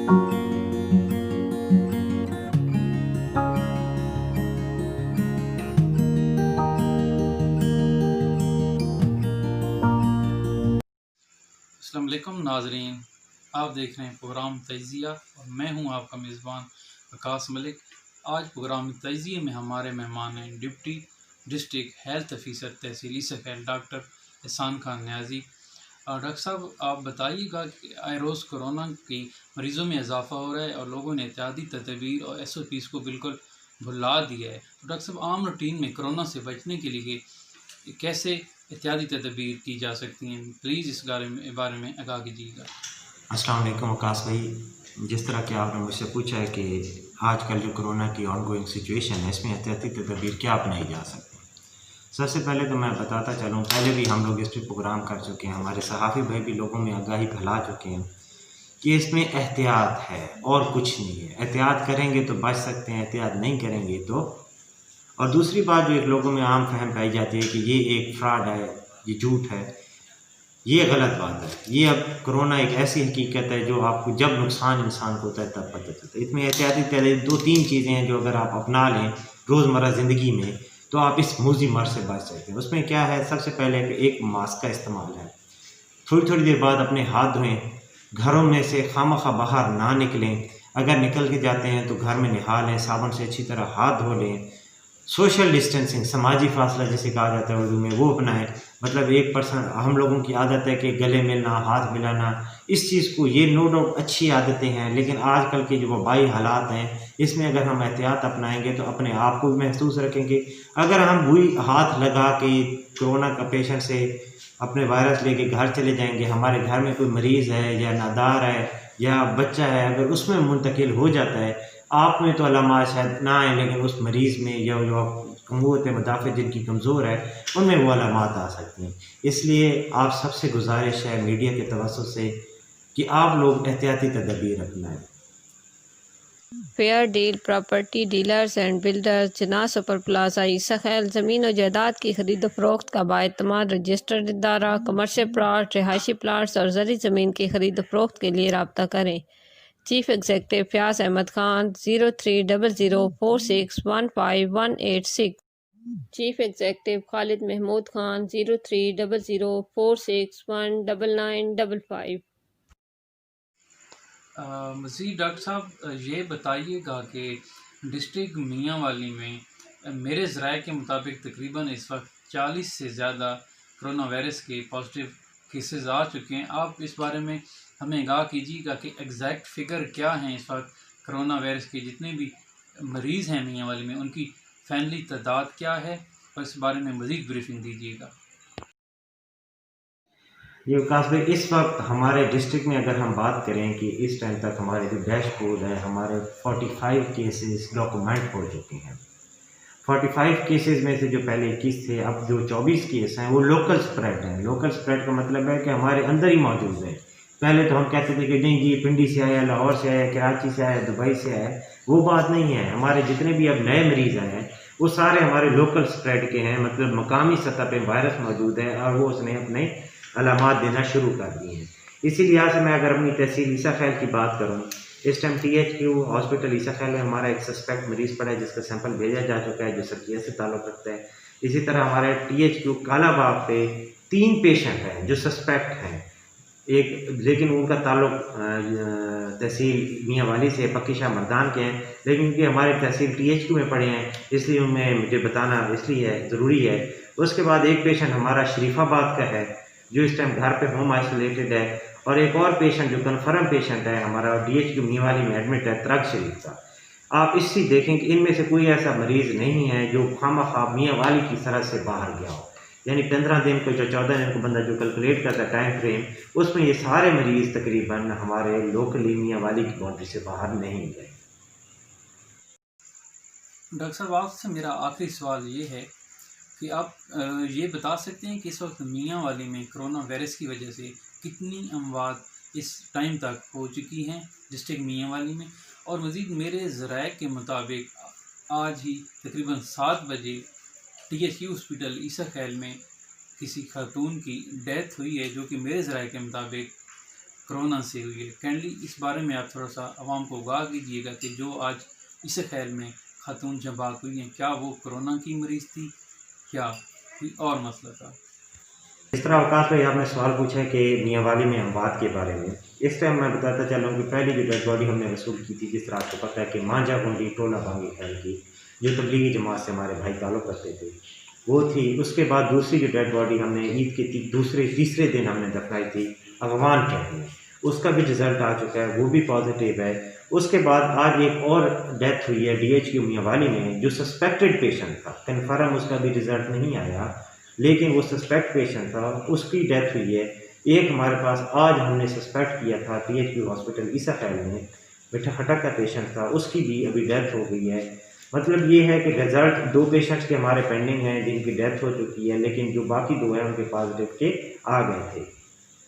अस्सलाम वालेकुम नाज़रीन, आप देख रहे हैं प्रोग्राम तजिया और मैं हूं आपका मेज़बान आकाश मलिक। आज प्रोग्राम तजिए में हमारे मेहमान हैं डिप्टी डिस्ट्रिक्ट हेल्थ ऑफिसर तहसील ईसाखैल डॉक्टर एहसान खान न्याजी। डॉक्टर साहब, आप बताइएगा कि आए रोज़ कोरोना की मरीज़ों में इजाफ़ा हो रहा है और लोगों ने एहतियाती तदबीर और SOPs को बिल्कुल भुला दिया है। तो डॉक्टर साहब, आम रूटीन में कोरोना से बचने के लिए कैसे एहतियाती तदबीर की जा सकती हैं, प्लीज़ इस बारे में आगाह कीजिएगा। अस्सलाम वालेकुम आकाश भाई, जिस तरह कि आपने मुझसे पूछा है कि आजकल जो कोरोना की ऑनगोइंग सिचुएशन है इसमें एहतियाती तदबीर क्या अपनाई जा सकती है। सबसे पहले तो मैं बताता चलूँ, पहले भी हम लोग इस पर प्रोग्राम कर चुके हैं, हमारे सहाफ़ी भाई भी लोगों में आगाही फैला चुके हैं कि इसमें एहतियात है और कुछ नहीं है। एहतियात करेंगे तो बच सकते हैं, एहतियात नहीं करेंगे तो। और दूसरी बात जो एक लोगों में आम फहम पाई जाती है कि ये एक फ्रॉड है, ये झूठ है, ये गलत बात है। ये अब कोरोना एक ऐसी हकीकत है जो आपको जब नुकसान इंसान को होता है तब पता चलता है। इसमें एहतियाती तदबीर 2-3 चीज़ें हैं जो अगर आप अपना लें रोज़मर्रा ज़िंदगी में तो आप इस मूजी मर से बच सकते हैं। उसमें क्या है, सबसे पहले एक मास्क का इस्तेमाल है। थोड़ी थोड़ी देर बाद अपने हाथ धोएं, घरों में से खामखा बाहर ना निकलें, अगर निकल के जाते हैं तो घर में नहा लें, साबुन से अच्छी तरह हाथ धो लें। सोशल डिस्टेंसिंग, समाजी फासला जिसे कहा जाता है उर्दू में, वो अपनाएं। मतलब एक पर्सन, हम लोगों की आदत है कि गले मिलना, हाथ मिलाना, इस चीज़ को, ये नो डाउट अच्छी आदतें हैं, लेकिन आजकल के जो वबाई हालात हैं इसमें अगर हम एहतियात अपनाएंगे तो अपने आप को भी महसूस रखेंगे। अगर हम बुरी हाथ लगा के कोरोना का पेशेंट से अपने वायरस लेके घर चले जाएंगे, हमारे घर में कोई मरीज़ है या नादार है या बच्चा है, अगर उसमें मुंतकिल हो जाता है, आप में तो अलामात शायद ना आए लेकिन उस मरीज़ में या जो क़ुव्वत मुदाफ़ा जिनकी कमज़ोर है उनमें वो अलामात आ सकती हैं। इसलिए आप सबसे गुजारिश है मीडिया के तवज्जुह से कि आप लोग एहतियाती तदबीर अपनाएं। Fair deal property dealers and builders, जना सुपर प्लाजा ईसाखैल, ज़मीन और जायदाद की खरीद फरोख्त का बाएतमाद रजिस्टर्ड इदारा। कमर्शियल प्लाट, रिहायशी प्लाट्स और ज़री ज़मीन की खरीद फरोख्त के लिए रब्ता करें। Chief executive Fayaz Ahmad Khan, 030046158186। Chief executive Khalid Mahmood Khan, 030046199955। मज़ीद डॉक्टर साहब ये बताइएगा कि डिस्ट्रिक्ट मियांवाली में मेरे ज़राए के मुताबिक तकरीबन इस वक्त 40 से ज़्यादा कोरोना वायरस के पॉजिटिव केसेस आ चुके हैं। आप इस बारे में हमें आगाह कीजिएगा कि एग्जैक्ट फ़िगर क्या हैं इस वक्त कोरोना वायरस के जितने भी मरीज़ हैं मियांवाली में, उनकी फैमिली तादाद क्या है, और इस बारे में मज़ीद ब्रीफिंग दीजिएगा। ये विकास भाई, इस वक्त हमारे डिस्ट्रिक्ट में अगर हम बात करें कि इस टाइम तक हमारे जो डैशबोर्ड है, हमारे 45 केसेस डॉक्यूमेंट हो चुके हैं। 45 केसेस में से जो पहले 21 थे, अब जो 24 केस हैं वो लोकल स्प्रेड हैं। लोकल स्प्रेड का मतलब है कि हमारे अंदर ही मौजूद है। पहले तो हम कहते थे कि नहीं जी पिंडी से आया, लाहौर से आया, कराची से आया, दुबई से आया, वो बात नहीं है। हमारे जितने भी अब नए मरीज़ आए हैं वो सारे हमारे लोकल स्प्रेड के हैं, मतलब मकामी सतह पे वायरस मौजूद है और वो उसने अपने अलामात देना शुरू कर दिए हैं। इसी लिहाज से मैं अगर अपनी तहसील ईसाखैल की बात करूँ, इस टाइम THQ हॉस्पिटल ईसाखैल में हमारा एक सस्पेक्ट मरीज़ पड़ा है जिसका सैंपल भेजा जा चुका है, जो सरकिया से ताल्लुक़ रखता है। इसी तरह हमारे THQ कालाबाग पे 3 पेशेंट हैं जो सस्पेक्ट हैं, एक लेकिन उनका ताल्लुक़ तहसील मियांवाली से पक्की शाह मर्दान के हैं, लेकिन उनके हमारे तहसील THQ में पड़े हैं, इसलिए उनमें मुझे बताना इसलिए है ज़रूरी है। उसके बाद एक पेशेंट हमारा शरीफाबाद का है जो इस टाइम घर पे होम आइसोलेटेड है, और एक और पेशेंट जो कन्फर्म पेशेंट है हमारा DHQ मियांवाली में एडमिट है, त्रग शरीफ का। आप इससे देखें कि इनमें से कोई ऐसा मरीज़ नहीं है जो खामखा मियांवाली की सरहद से बाहर गया हो। यानी 15 दिन को जो 14 दिन को बंदा जो कैलकुलेट करता है टाइम फ्रेम, उसमें ये सारे मरीज़ तकरीबन हमारे लोकली मियांवाली की बाउंड्री से बाहर नहीं गए। डॉक्टर साहब, आपसे मेरा आखिरी सवाल ये है कि आप ये बता सकते हैं कि इस वक्त मियांवाली में कोरोना वायरस की वजह से कितनी अमवात इस टाइम तक हो चुकी हैं डिस्ट्रिक्ट मियांवाली में, और मज़ीद मेरे ज़राए के मुताबिक आज ही तकरीबन 7 बजे THQ हॉस्पिटल ईसाखैल में किसी खातून की डेथ हुई है, जो कि मेरे ज़राए के मुताबिक कोरोना से हुई है। कैंडली इस बारे में आप थोड़ा सा आवाम को आगाह कीजिएगा कि जो आज इस ख्याल में खातून जब भाग हुई हैं, क्या वो कोरोना की मरीज़ थी या कोई और मसला था। इस तरह अवकाश भाई आपने सवाल पूछा है कि मियांवाली में अमवात के बारे में। इस टाइम मैं बताता चलूँ कि पहली जो डेड बॉडी हमने वसूल की थी, जिस तरह आपको पता है कि मांझा गुंडी टोला बांगी खैल की, जो तबलीगी जमात से हमारे भाई ताल्लुक़ रखते थे, वो थी। उसके बाद दूसरी जो डेड बॉडी हमने ईद के तीसरे दिन हमने दफनाई थी अगवान कैंप में, उसका भी रिज़ल्ट आ चुका है, वो भी पॉजिटिव है। उसके बाद आज एक और डेथ हुई है DHQ मियांवाली में, जो सस्पेक्टेड पेशेंट था, कन्फर्म उसका भी रिज़ल्ट नहीं आया, लेकिन वो सस्पेक्ट पेशेंट था, उसकी डेथ हुई है। एक हमारे पास आज हमने सस्पेक्ट किया था THQ हॉस्पिटल ईसा खैल में, मिठा खटक का पेशेंट था, उसकी भी अभी डेथ हो गई है। मतलब ये है कि रिज़ल्ट 2 पेशेंट्स के हमारे पेंडिंग हैं जिनकी डेथ हो चुकी है, लेकिन जो बाकी 2 हैं उनके पॉजिटिव के आ गए थे।